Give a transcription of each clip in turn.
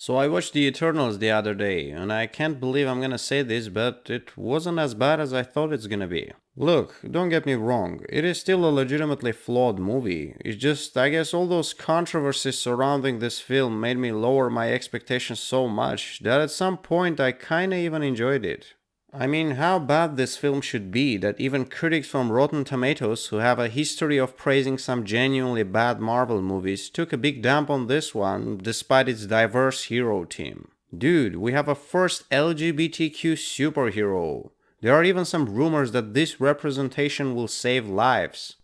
So I watched The Eternals the other day, and I can't believe I'm gonna say this, but it wasn't as bad as I thought it's gonna be. Look, don't get me wrong, it is still a legitimately flawed movie. It's just, I guess all those controversies surrounding this film made me lower my expectations so much that at some point I kinda even enjoyed it. I mean, how bad this film should be that even critics from Rotten Tomatoes, who have a history of praising some genuinely bad Marvel movies, took a big dump on this one despite its diverse hero team. Dude, we have a first LGBTQ superhero. There are even some rumors that this representation will save lives.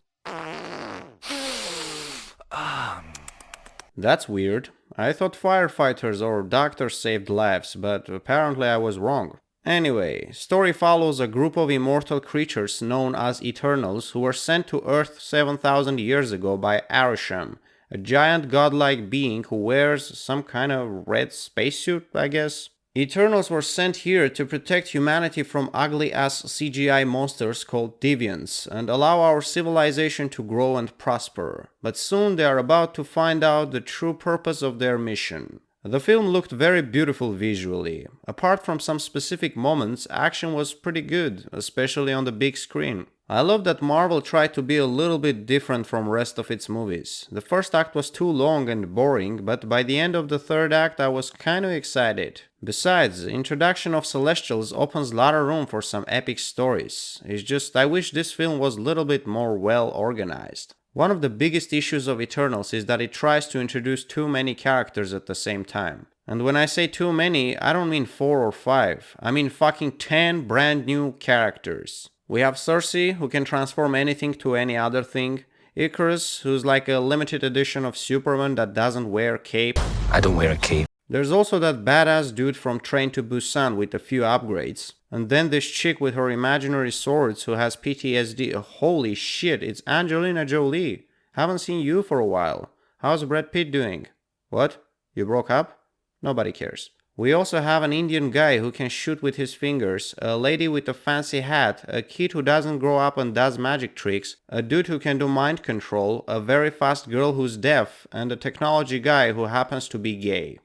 That's weird. I thought firefighters or doctors saved lives, but apparently I was wrong. Anyway, story follows a group of immortal creatures known as Eternals who were sent to Earth 7,000 years ago by Arishem, a giant godlike being who wears some kind of red spacesuit, I guess. Eternals were sent here to protect humanity from ugly-ass CGI monsters called Deviants and allow our civilization to grow and prosper. But soon they are about to find out the true purpose of their mission. The film looked very beautiful visually. Apart from some specific moments, action was pretty good, especially on the big screen. I love that Marvel tried to be a little bit different from rest of its movies. The first act was too long and boring, but by the end of the third act I was kinda excited. Besides, the introduction of Celestials opens a lot of room for some epic stories. It's just I wish this film was a little bit more well organized. One of the biggest issues of Eternals is that it tries to introduce too many characters at the same time. And when I say too many, I don't mean 4 or 5. I mean fucking 10 brand new characters. We have Cersei, who can transform anything to any other thing. Icarus, who's like a limited edition of Superman that doesn't wear cape. I don't wear a cape. There's also that badass dude from Train to Busan with a few upgrades. And then this chick with her imaginary swords who has PTSD. Holy shit, it's Angelina Jolie. Haven't seen you for a while. How's Brad Pitt doing? What? You broke up? Nobody cares. We also have an Indian guy who can shoot with his fingers, a lady with a fancy hat, a kid who doesn't grow up and does magic tricks, a dude who can do mind control, a very fast girl who's deaf, and a technology guy who happens to be gay.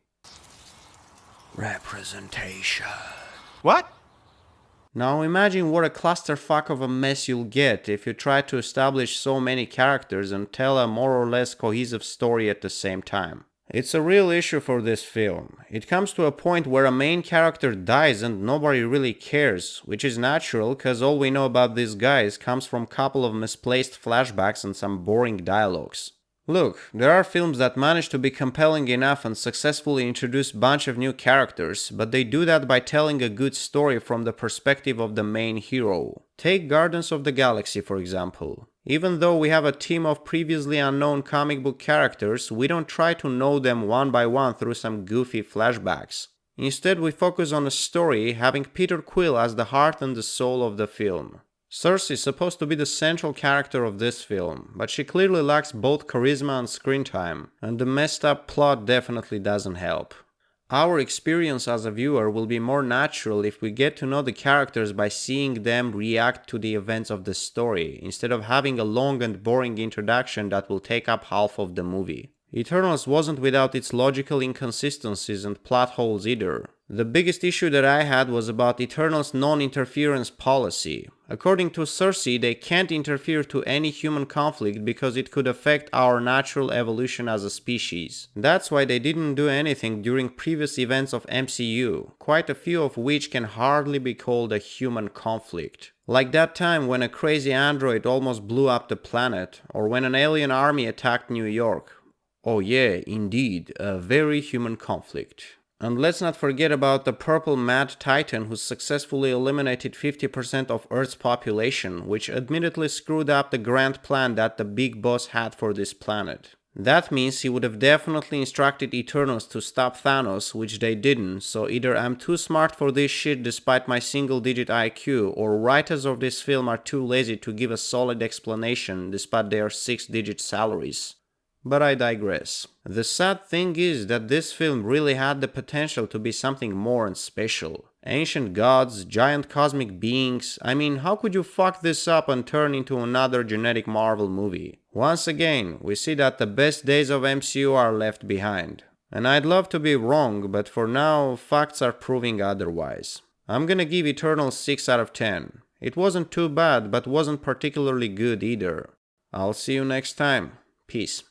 Representation. What? Now imagine what a clusterfuck of a mess you'll get if you try to establish so many characters and tell a more or less cohesive story at the same time. It's a real issue for this film. It comes to a point where a main character dies and nobody really cares, which is natural cause all we know about these guys comes from a couple of misplaced flashbacks and some boring dialogues. Look, there are films that manage to be compelling enough and successfully introduce a bunch of new characters, but they do that by telling a good story from the perspective of the main hero. Take Guardians of the Galaxy for example. Even though we have a team of previously unknown comic book characters, we don't try to know them one by one through some goofy flashbacks. Instead, we focus on a story, having Peter Quill as the heart and the soul of the film. Cersei is supposed to be the central character of this film, but she clearly lacks both charisma and screen time, and the messed up plot definitely doesn't help. Our experience as a viewer will be more natural if we get to know the characters by seeing them react to the events of the story, instead of having a long and boring introduction that will take up half of the movie. Eternals wasn't without its logical inconsistencies and plot holes either. The biggest issue that I had was about Eternals' non-interference policy. According to Cersei, they can't interfere to any human conflict because it could affect our natural evolution as a species. That's why they didn't do anything during previous events of MCU, quite a few of which can hardly be called a human conflict. Like that time when a crazy android almost blew up the planet, or when an alien army attacked New York. Oh yeah, indeed, a very human conflict. And let's not forget about the purple mad titan who successfully eliminated 50% of Earth's population, which admittedly screwed up the grand plan that the big boss had for this planet. That means he would have definitely instructed Eternals to stop Thanos, which they didn't, so either I'm too smart for this shit despite my single-digit IQ, or writers of this film are too lazy to give a solid explanation despite their 6-digit salaries. But I digress. The sad thing is that this film really had the potential to be something more and special. Ancient gods, giant cosmic beings, I mean, how could you fuck this up and turn into another generic Marvel movie? Once again, we see that the best days of MCU are left behind. And I'd love to be wrong, but for now, facts are proving otherwise. I'm gonna give Eternal 6 out of 10. It wasn't too bad, but wasn't particularly good either. I'll see you next time. Peace.